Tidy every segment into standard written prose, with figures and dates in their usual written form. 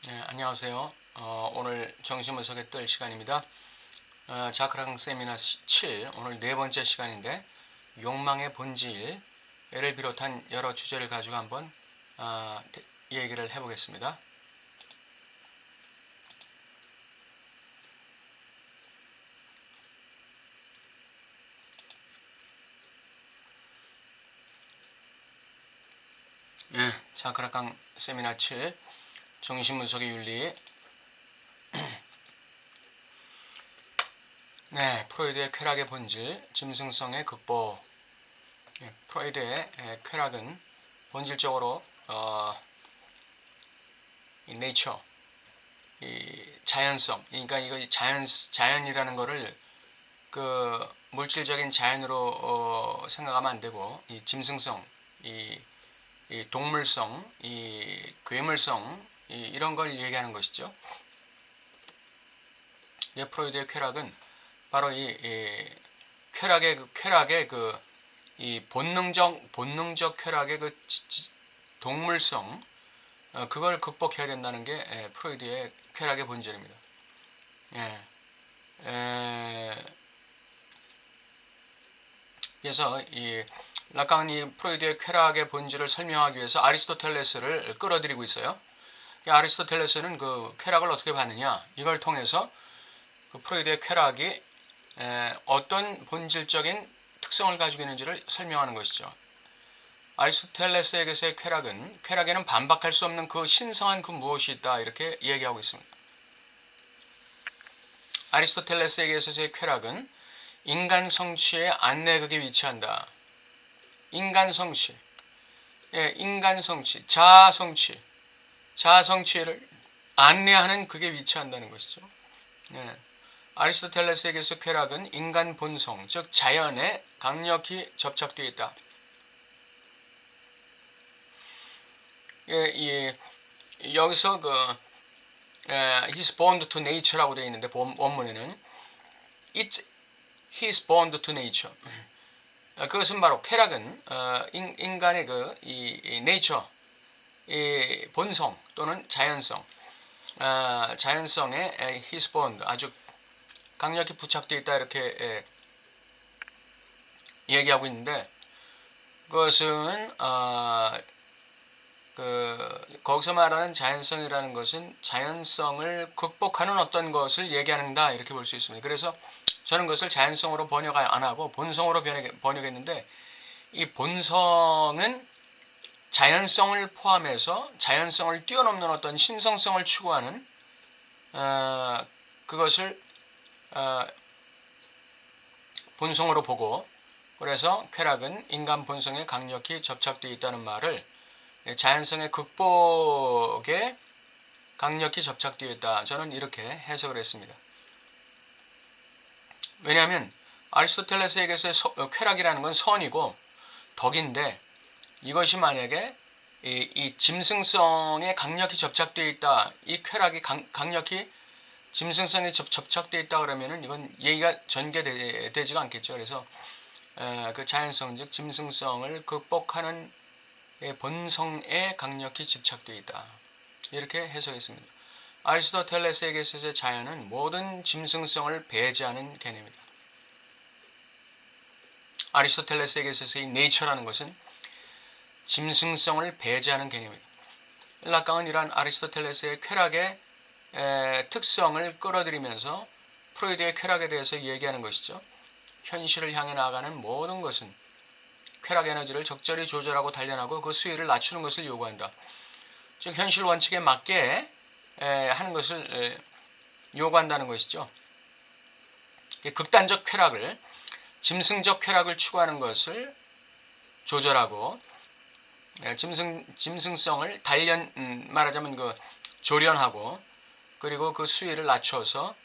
네, 안녕하세요. 오늘 정신분석에 뜰 시간입니다. 자크랑 세미나 7, 오늘 네 번째 시간인데 욕망의 본질을 비롯한 여러 주제를 가지고 한번 얘기를 해보겠습니다. 자크랑 세미나 7, 정신분석의 윤리. 네, 프로이드의 쾌락의 본질, 짐승성의 극복. 프로이드의 쾌락은 본질적으로 이 네이처, 이 자연성, 그러니까 이거 자연이라는 거를 그 물질적인 자연으로 생각하면 안 되고, 이 짐승성, 이 동물성, 이 괴물성, 이런 걸 얘기하는 것이죠. 프로이드의 쾌락은 바로 이 쾌락의 이 본능적 쾌락의 그 동물성, 그걸 극복해야 된다는 게 프로이드의 쾌락의 본질입니다. 그래서 이 라칸이 프로이드의 쾌락의 본질을 설명하기 위해서 아리스토텔레스를 끌어들이고 있어요. 아리스토텔레스는 그 쾌락을 어떻게 봤느냐, 이걸 통해서 그 프로이드의 쾌락이 어떤 본질적인 특성을 가지고 있는지를 설명하는 것이죠. 아리스토텔레스에게서의 쾌락에는 반박할 수 없는 그 신성한 그 무엇이 있다, 이렇게 얘기하고 있습니다. 아리스토텔레스에게서의 쾌락은 인간 성취의 안내극에 위치한다. 인간 성취, 인간 성취, 자아 성취를 안내하는 극에 위치한다는 것이죠. 아리스토텔레스에게서 쾌락은 인간 본성, 즉 자연에 강력히 접착되어 있다. 여기서 he's born to nature라고 되어 있는데 원문에는 he's born to nature. 그것은 바로 쾌락은 인간의 이 nature, 이 본성 또는 자연성, 자연성에 he's born, 아주 강력히 부착되어 있다, 이렇게 얘기하고 있는데, 그것은 거기서 말하는 자연성이라는 것은 자연성을 극복하는 어떤 것을 얘기한다, 이렇게 볼 수 있습니다. 그래서 저는 그것을 자연성으로 번역 안 하고 본성으로 번역했는데, 이 본성은 자연성을 포함해서 자연성을 뛰어넘는 어떤 신성성을 추구하는 그것을 본성으로 보고, 그래서 쾌락은 인간 본성에 강력히 접착되어 있다는 말을 자연성의 극복에 강력히 접착되어 있다, 저는 이렇게 해석을 했습니다. 왜냐하면 아리스토텔레스에게서의 쾌락이라는 건 선이고 덕인데, 이것이 만약에 이 짐승성에 강력히 접착되어 있다, 이 쾌락이 강력히 짐승성에 접착되어 있다 그러면은 이건 얘기가 전개되지가 않겠죠. 그래서 그 자연성, 즉 짐승성을 극복하는 본성에 강력히 집착되어 있다, 이렇게 해석했습니다. 아리스토텔레스에게서의 자연은 모든 짐승성을 배제하는 개념이다. 아리스토텔레스에게서의 네이처라는 것은 짐승성을 배제하는 개념이다. 라칸은 이러한 아리스토텔레스의 쾌락의 특성을 끌어들이면서 프로이드의 쾌락에 대해서 얘기하는 것이죠. 현실을 향해 나아가는 모든 것은 쾌락 에너지를 적절히 조절하고 단련하고 그 수위를 낮추는 것을 요구한다. 즉 현실 원칙에 맞게 하는 것을 요구한다는 것이죠. 극단적 쾌락을, 짐승적 쾌락을 추구하는 것을 조절하고 짐승성을 말하자면 조련하고, 그리고 그 수위를 낮춰서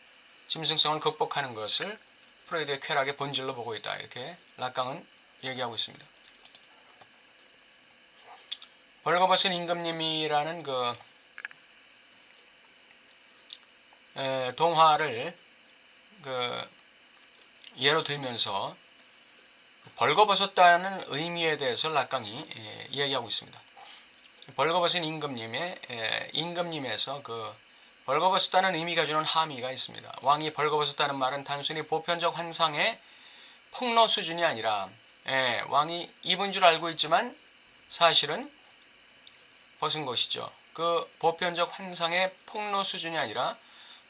짐승성을 극복하는 것을 프로이드의 쾌락의 본질로 보고 있다, 이렇게 라칸은 얘기하고 있습니다. 벌거벗은 임금님이라는 동화를 예로 들면서 벌거벗었다는 의미에 대해서 라칸이 얘기하고 있습니다. 벌거벗은 임금님에서 그 벌거벗었다는 의미가 주는 함의가 있습니다. 왕이 벌거벗었다는 말은 단순히 보편적 환상의 폭로 수준이 아니라 왕이 입은 줄 알고 있지만 사실은 벗은 것이죠. 그 보편적 환상의 폭로 수준이 아니라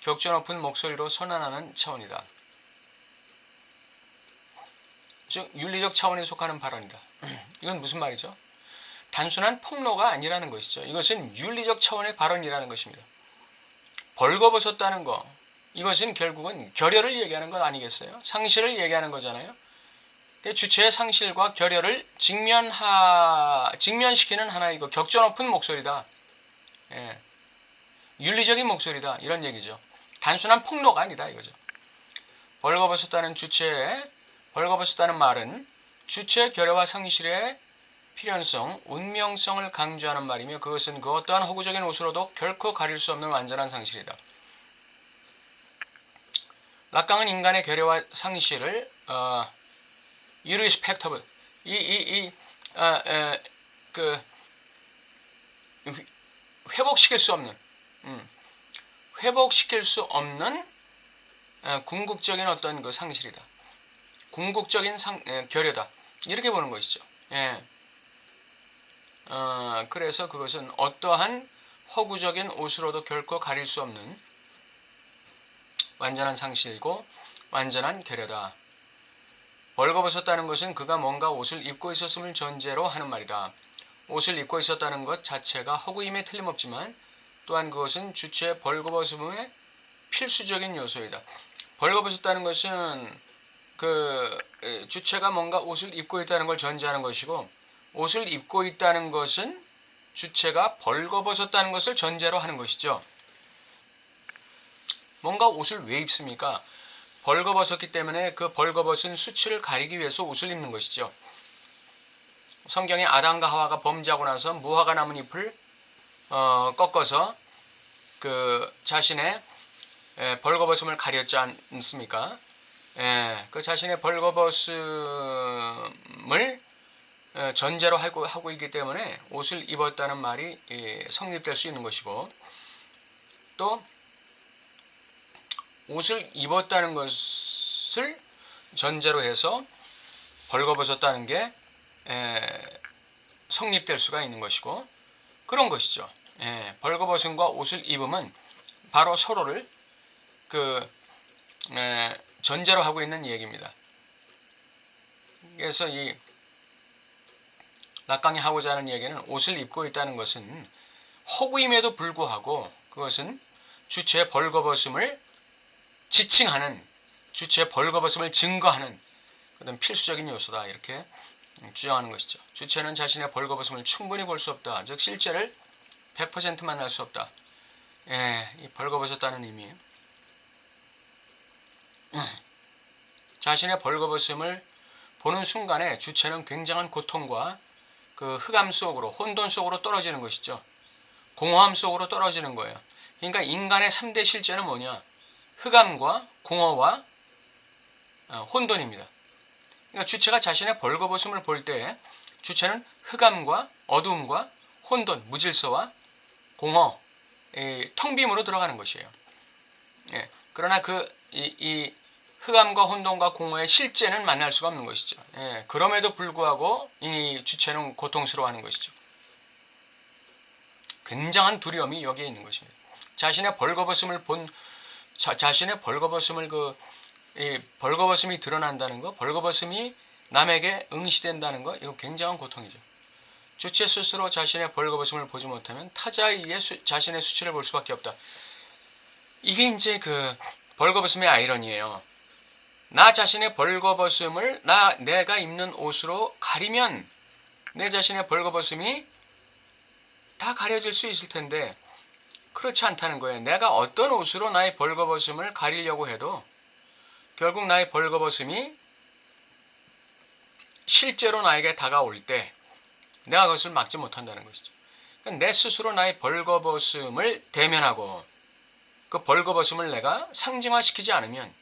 격조 높은 목소리로 선언하는 차원이다. 즉 윤리적 차원에 속하는 발언이다. 이건 무슨 말이죠? 단순한 폭로가 아니라는 것이죠. 이것은 윤리적 차원의 발언이라는 것입니다. 벌거벗었다는 거, 이것은 결국은 결여를 얘기하는 것 아니겠어요? 상실을 얘기하는 거잖아요. 주체의 상실과 결여를 직면시키는 하나의 격조 높은 목소리다. 윤리적인 목소리다. 이런 얘기죠. 단순한 폭로가 아니다 이거죠. 벌거벗었다는 말은 주체의 결여와 상실의 필연성, 운명성을 강조하는 말이며 그것은 그 어떠한 허구적인 옷으로도 결코 가릴 수 없는 완전한 상실이다. 락강은 인간의 결여와 상실을 irrespectable 회복시킬 수 없는 궁극적인 어떤 그 상실이다. 궁극적인 결여다. 이렇게 보는 것이죠. 그래서 그것은 어떠한 허구적인 옷으로도 결코 가릴 수 없는 완전한 상실이고 완전한 결여다. 벌거벗었다는 것은 그가 뭔가 옷을 입고 있었음을 전제로 하는 말이다. 옷을 입고 있었다는 것 자체가 허구임에 틀림없지만 또한 그것은 주체의 벌거벗음의 필수적인 요소이다. 벌거벗었다는 것은 그 주체가 뭔가 옷을 입고 있다는 걸 전제하는 것이고 옷을 입고 있다는 것은 주체가 벌거벗었다는 것을 전제로 하는 것이죠. 뭔가 옷을 왜 입습니까? 벌거벗었기 때문에 그 벌거벗은 수치를 가리기 위해서 옷을 입는 것이죠. 성경에 아담과 하와가 범죄하고 나서 무화과 나뭇잎을 꺾어서 그 자신의 벌거벗음을 가렸지 않습니까? 그 자신의 벌거벗음을 전제로 하고 있기 때문에 옷을 입었다는 말이 성립될 수 있는 것이고 또 옷을 입었다는 것을 전제로 해서 벌거벗었다는 게 성립될 수가 있는 것이고 그런 것이죠. 벌거벗음과 옷을 입음은 바로 서로를 전제로 하고 있는 얘기입니다. 그래서 이 락강이 하고자 하는 얘기는 옷을 입고 있다는 것은 허구임에도 불구하고 그것은 주체의 벌거벗음을 지칭하는 주체의 벌거벗음을 증거하는 그런 필수적인 요소다 이렇게 주장하는 것이죠. 주체는 자신의 벌거벗음을 충분히 볼 수 없다. 즉 실제를 100% 만날 수 없다. 이 벌거벗었다는 의미. 자신의 벌거벗음을 보는 순간에 주체는 굉장한 고통과 그 흑암 속으로 혼돈 속으로 떨어지는 것이죠. 공허함 속으로 떨어지는 거예요. 그러니까 인간의 3대 실제는 뭐냐? 흑암과 공허와 혼돈입니다. 그러니까 주체가 자신의 벌거벗음을 볼 때 주체는 흑암과 어두움과 혼돈, 무질서와 공허, 텅 빔으로 들어가는 것이에요. 그러나 이 흑암과 혼돈과 공허의 실제는 만날 수가 없는 것이죠. 그럼에도 불구하고 이 주체는 고통스러워하는 것이죠. 굉장한 두려움이 여기에 있는 것입니다. 자신의 벌거벗음을 벌거벗음이 드러난다는 것, 벌거벗음이 남에게 응시된다는 것, 이거 굉장한 고통이죠. 주체 스스로 자신의 벌거벗음을 보지 못하면 타자에 의해 자신의 수치를 볼 수밖에 없다. 이게 이제 그 벌거벗음의 아이러니예요. 나 자신의 벌거벗음을 내가 입는 옷으로 가리면 내 자신의 벌거벗음이 다 가려질 수 있을 텐데 그렇지 않다는 거예요. 내가 어떤 옷으로 나의 벌거벗음을 가리려고 해도 결국 나의 벌거벗음이 실제로 나에게 다가올 때 내가 그것을 막지 못한다는 것이죠. 내 스스로 나의 벌거벗음을 대면하고 그 벌거벗음을 내가 상징화시키지 않으면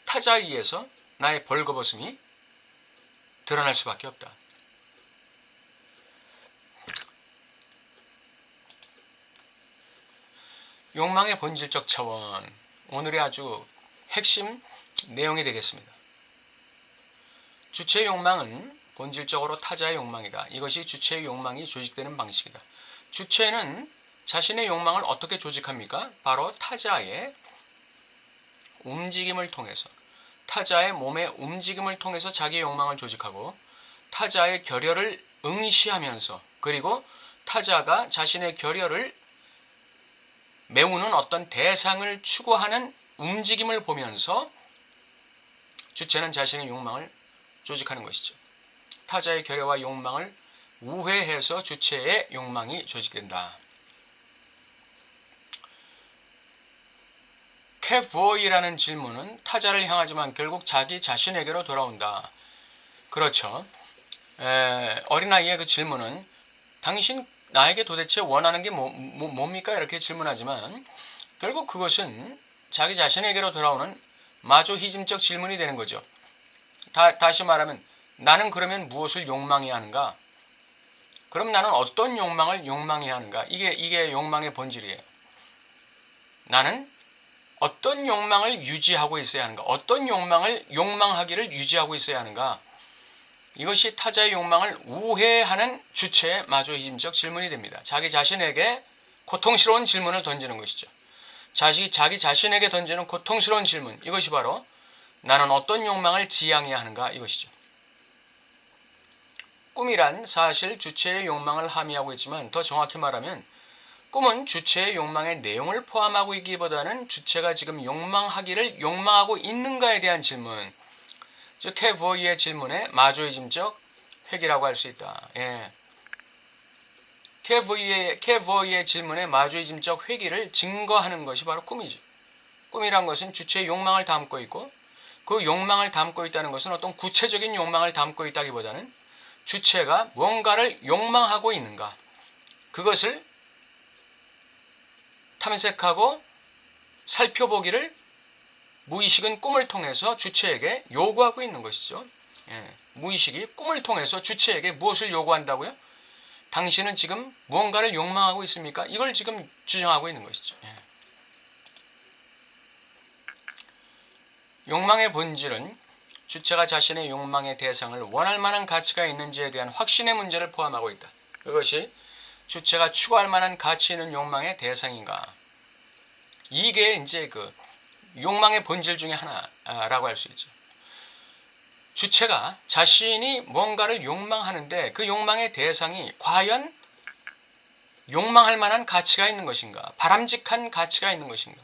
타자에 의해서 나의 벌거벗음이 드러날 수밖에 없다. 욕망의 본질적 차원, 오늘의 아주 핵심 내용이 되겠습니다. 주체의 욕망은 본질적으로 타자의 욕망이다. 이것이 주체의 욕망이 조직되는 방식이다. 주체는 자신의 욕망을 어떻게 조직합니까? 바로 타자의 움직임을 통해서, 타자의 몸의 움직임을 통해서 자기의 욕망을 조직하고, 타자의 결여를 응시하면서, 그리고 타자가 자신의 결여를 메우는 어떤 대상을 추구하는 움직임을 보면서 주체는 자신의 욕망을 조직하는 것이죠. 타자의 결여와 욕망을 우회해서 주체의 욕망이 조직된다. 캐브어이라는 질문은 타자를 향하지만 결국 자기 자신에게로 돌아온다. 그렇죠. 어린아이의 그 질문은 당신 나에게 도대체 원하는 게 뭡니까? 이렇게 질문하지만 결국 그것은 자기 자신에게로 돌아오는 마조히즘적 질문이 되는 거죠. 다시 말하면 나는 그러면 무엇을 욕망해야 하는가? 그럼 나는 어떤 욕망을 욕망해야 하는가? 이게 욕망의 본질이에요. 나는 어떤 욕망을 유지하고 있어야 하는가? 어떤 욕망을 욕망하기를 유지하고 있어야 하는가? 이것이 타자의 욕망을 우회하는 주체의 마조히즘적 질문이 됩니다. 자기 자신에게 고통스러운 질문을 던지는 것이죠. 자기 자신에게 던지는 고통스러운 질문, 이것이 바로 나는 어떤 욕망을 지향해야 하는가 이것이죠. 꿈이란 사실 주체의 욕망을 함의하고 있지만 더 정확히 말하면 꿈은 주체의 욕망의 내용을 포함하고 있기보다는 주체가 지금 욕망하기를 욕망하고 있는가에 대한 질문, 즉 캐브어이의 질문에 마조히즘적 회귀라고 할 수 있다. 캐브어이의 질문에 마조히즘적 회귀를 증거하는 것이 바로 꿈이죠. 꿈이란 것은 주체의 욕망을 담고 있고, 그 욕망을 담고 있다는 것은 어떤 구체적인 욕망을 담고 있다기보다는 주체가 무언가를 욕망하고 있는가, 그것을 탐색하고 살펴보기를 무의식은 꿈을 통해서 주체에게 요구하고 있는 것이죠. 무의식이 꿈을 통해서 주체에게 무엇을 요구한다고요? 당신은 지금 무언가를 욕망하고 있습니까? 이걸 지금 주장하고 있는 것이죠. 욕망의 본질은 주체가 자신의 욕망의 대상을 원할 만한 가치가 있는지에 대한 확신의 문제를 포함하고 있다. 그것이 주체가 추구할 만한 가치 있는 욕망의 대상인가? 이게 이제 그 욕망의 본질 중에 하나라고 할 수 있죠. 주체가 자신이 뭔가를 욕망하는데 그 욕망의 대상이 과연 욕망할 만한 가치가 있는 것인가? 바람직한 가치가 있는 것인가?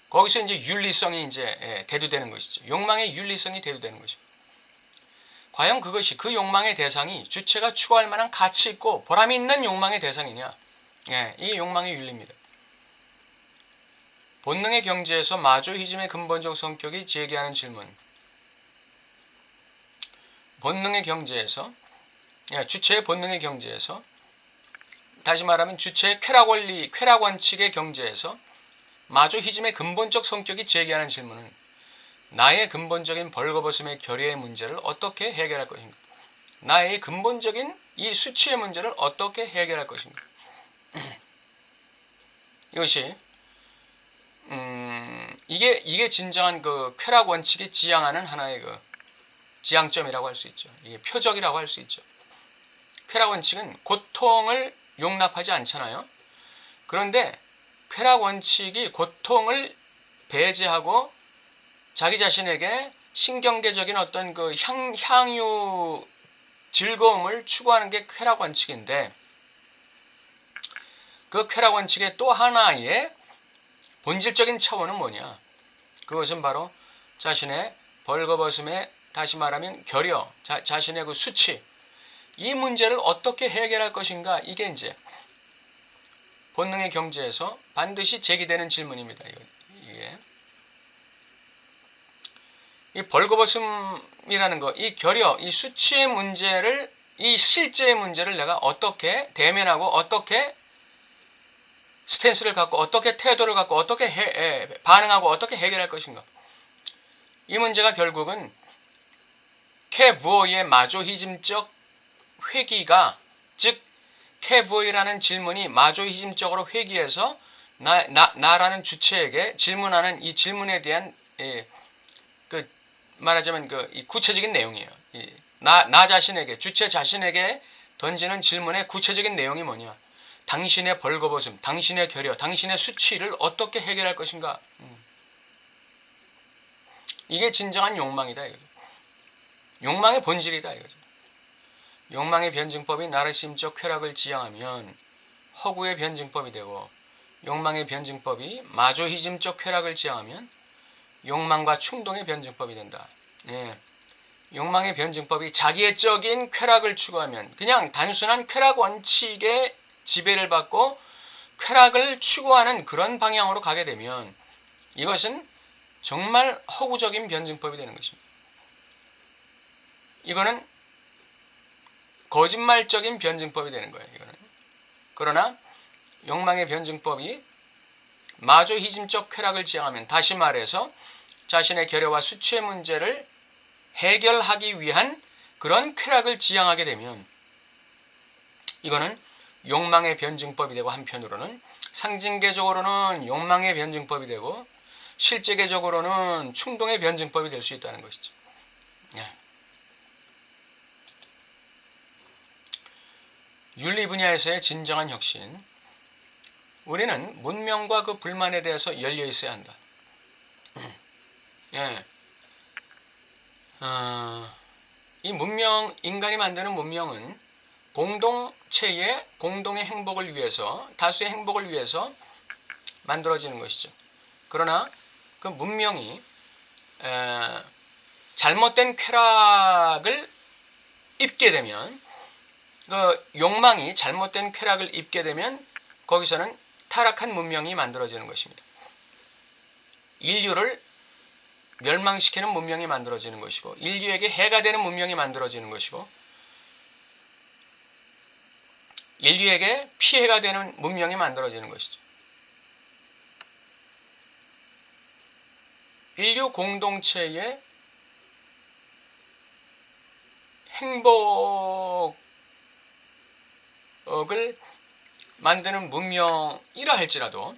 거기서 이제 윤리성이 이제 대두되는 것이죠. 욕망의 윤리성이 대두되는 것입니다. 과연 그것이 그 욕망의 대상이 주체가 추구할 만한 가치 있고 보람이 있는 욕망의 대상이냐? 이게 욕망의 윤리입니다. 본능의 경지에서 마조히즘의 근본적 성격이 제기하는 질문. 본능의 경지에서, 주체의 본능의 경지에서, 다시 말하면 주체의 쾌락 원리, 쾌락 원칙의 경지에서 마조히즘의 근본적 성격이 제기하는 질문은 나의 근본적인 벌거벗음의 결여의 문제를 어떻게 해결할 것인가? 나의 근본적인 이 수치의 문제를 어떻게 해결할 것인가? 이것이 이게 진정한 그 쾌락 원칙이 지향하는 하나의 그 지향점이라고 할 수 있죠. 이게 표적이라고 할 수 있죠. 쾌락 원칙은 고통을 용납하지 않잖아요. 그런데 쾌락 원칙이 고통을 배제하고 자기 자신에게 신경계적인 어떤 그 향유 즐거움을 추구하는 게 쾌락 원칙인데, 그 쾌락 원칙의 또 하나의 본질적인 차원은 뭐냐? 그것은 바로 자신의 벌거벗음의, 다시 말하면 결여, 자신의 그 수치, 이 문제를 어떻게 해결할 것인가? 이게 이제 본능의 경지에서 반드시 제기되는 질문입니다. 이게 이 벌거벗음이라는 거, 이 결여, 이 수치의 문제를, 이 실제의 문제를 내가 어떻게 대면하고 어떻게 스탠스를 갖고 어떻게 태도를 갖고 어떻게 반응하고 어떻게 해결할 것인가. 이 문제가 결국은 캐브어이의 마조히즘적 회귀가, 즉 캐브어이라는 질문이 마조히즘적으로 회귀해서 나라는 주체에게 질문하는 이 질문에 대한 그 말하자면 이 구체적인 내용이에요. 나 자신에게, 주체 자신에게 던지는 질문의 구체적인 내용이 뭐냐? 당신의 벌거벗음, 당신의 결여, 당신의 수치를 어떻게 해결할 것인가? 이게 진정한 욕망이다 이거죠. 욕망의 본질이다 이거죠. 욕망의 변증법이 나르시즘적 쾌락을 지향하면 허구의 변증법이 되고, 욕망의 변증법이 마조히즘적 쾌락을 지향하면 욕망과 충동의 변증법이 된다. 예. 욕망의 변증법이 자기애적인 쾌락을 추구하면, 그냥 단순한 쾌락 원칙에 지배를 받고 쾌락을 추구하는 그런 방향으로 가게 되면 이것은 정말 허구적인 변증법이 되는 것입니다. 이거는 거짓말적인 변증법이 되는 거예요. 이거는. 그러나 욕망의 변증법이 마조히즘적 쾌락을 지향하면, 다시 말해서 자신의 결여와 수치의 문제를 해결하기 위한 그런 쾌락을 지향하게 되면 이거는 욕망의 변증법이 되고, 한편으로는 상징계적으로는 욕망의 변증법이 되고 실제계적으로는 충동의 변증법이 될 수 있다는 것이죠. 예. 윤리 분야에서의 진정한 혁신, 우리는 문명과 그 불만에 대해서 열려 있어야 한다. 예. 이 문명, 인간이 만드는 문명은 공동체의 공동의 행복을 위해서, 다수의 행복을 위해서 만들어지는 것이죠. 그러나 그 문명이 잘못된 쾌락을 입게 되면, 그 욕망이 잘못된 쾌락을 입게 되면 거기서는 타락한 문명이 만들어지는 것입니다. 인류를 멸망시키는 문명이 만들어지는 것이고, 인류에게 해가 되는 문명이 만들어지는 것이고, 인류에게 피해가 되는 문명이 만들어지는 것이죠. 인류 공동체의 행복을 만드는 문명이라 할지라도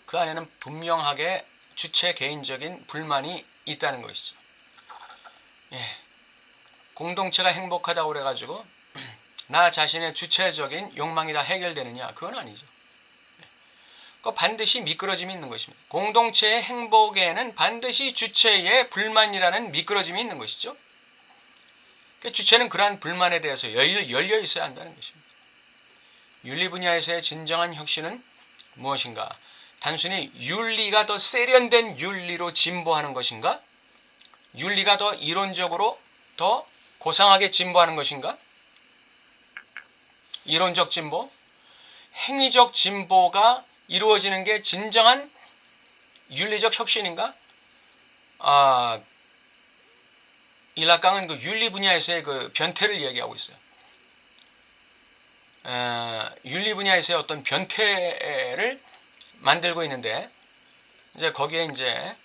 그 안에는 분명하게 주체 개인적인 불만이 있다는 것이죠. 예. 공동체가 행복하다고 그래가지고 나 자신의 주체적인 욕망이 다 해결되느냐? 그건 아니죠. 반드시 미끄러짐이 있는 것입니다. 공동체의 행복에는 반드시 주체의 불만이라는 미끄러짐이 있는 것이죠. 주체는 그러한 불만에 대해서 열려 있어야 한다는 것입니다. 윤리 분야에서의 진정한 혁신은 무엇인가? 단순히 윤리가 더 세련된 윤리로 진보하는 것인가? 윤리가 더 이론적으로 더 고상하게 진보하는 것인가? 이론적 진보? 행위적 진보가 이루어지는 게 진정한 윤리적 혁신인가? 일라강은 그 윤리 분야에서의 그 변태를 이야기하고 있어요. 윤리 분야에서의 어떤 변태를 만들고 있는데, 이제 거기에 이제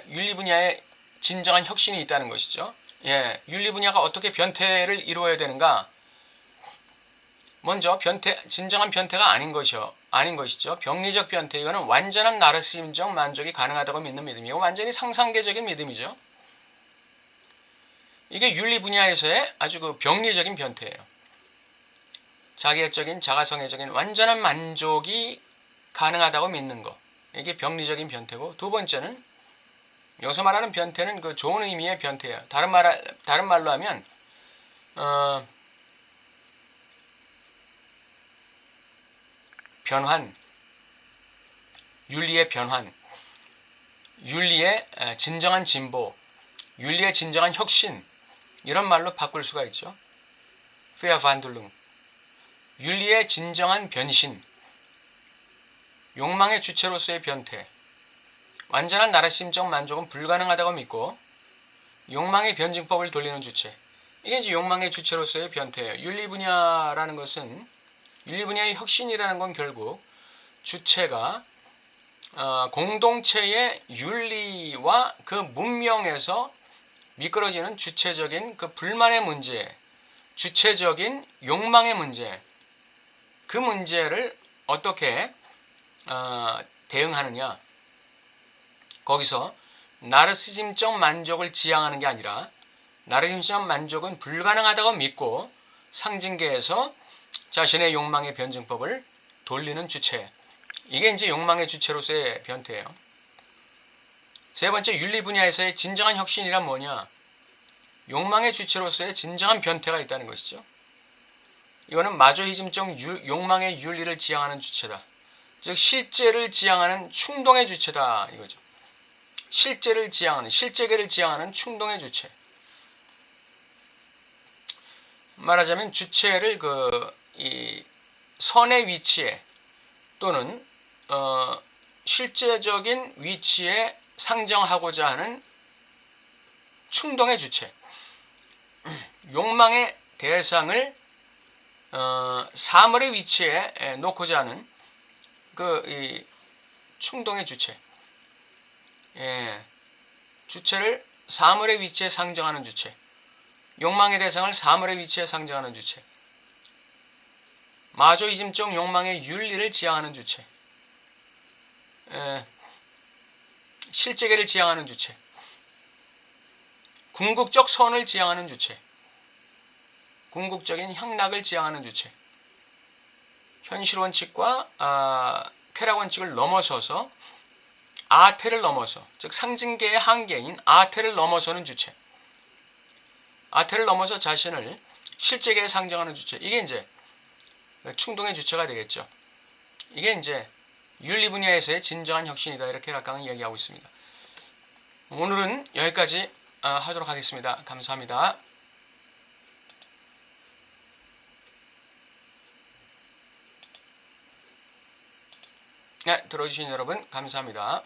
윤리 분야에 진정한 혁신이 있다는 것이죠. 예, 윤리 분야가 어떻게 변태를 이루어야 되는가? 먼저 진정한 변태가 아닌 것이죠. 병리적 변태, 이거는 완전한 나르시즘적 만족이 가능하다고 믿는 믿음이고, 완전히 상상계적인 믿음이죠. 이게 윤리 분야에서의 아주 그 병리적인 변태예요. 자기애적인, 자가성애적인 완전한 만족이 가능하다고 믿는 것, 이게 병리적인 변태고, 두 번째는 여기서 말하는 변태는 그 좋은 의미의 변태예요. 다른 말로 하면 변환, 윤리의 변환, 윤리의 진정한 진보, 윤리의 진정한 혁신, 이런 말로 바꿀 수가 있죠. Verwandlung, 윤리의 진정한 변신, 욕망의 주체로서의 변태, 완전한 나르시즘적 만족은 불가능하다고 믿고 욕망의 변증법을 돌리는 주체, 이게 이제 욕망의 주체로서의 변태예요. 윤리 분야라는 것은, 윤리 분야의 혁신이라는 건 결국 주체가 공동체의 윤리와 그 문명에서 미끄러지는 주체적인 그 불만의 문제, 주체적인 욕망의 문제, 그 문제를 어떻게 대응하느냐. 거기서 나르시즘적 만족을 지향하는 게 아니라 나르시즘적 만족은 불가능하다고 믿고 상징계에서 자신의 욕망의 변증법을 돌리는 주체. 이게 이제 욕망의 주체로서의 변태예요. 세 번째, 윤리 분야에서의 진정한 혁신이란 뭐냐? 욕망의 주체로서의 진정한 변태가 있다는 것이죠. 이거는 마조이즘적 욕망의 윤리를 지향하는 주체다. 즉 실제를 지향하는 충동의 주체다 이거죠. 실제를 지향하는, 실제계를 지향하는 충동의 주체. 말하자면 주체를 이 선의 위치에 또는 실제적인 위치에 상정하고자 하는 충동의 주체. 욕망의 대상을 사물의 위치에 놓고자 하는 이 충동의 주체. 주체를 사물의 위치에 상정하는 주체. 욕망의 대상을 사물의 위치에 상정하는 주체. 마조이즘적 욕망의 윤리를 지향하는 주체. 실제계를 지향하는 주체. 궁극적 선을 지향하는 주체. 궁극적인 향락을 지향하는 주체. 현실 원칙과 쾌락 원칙을 넘어서서 아태를 넘어서, 즉 상징계의 한계인 아태를 넘어서는 주체. 아태를 넘어서 자신을 실제계에 상정하는 주체. 이게 이제 충동의 주체가 되겠죠. 이게 이제 윤리 분야에서의 진정한 혁신이다. 이렇게 락강은 이야기하고 있습니다. 오늘은 여기까지 하도록 하겠습니다. 감사합니다. 네, 들어주신 여러분 감사합니다.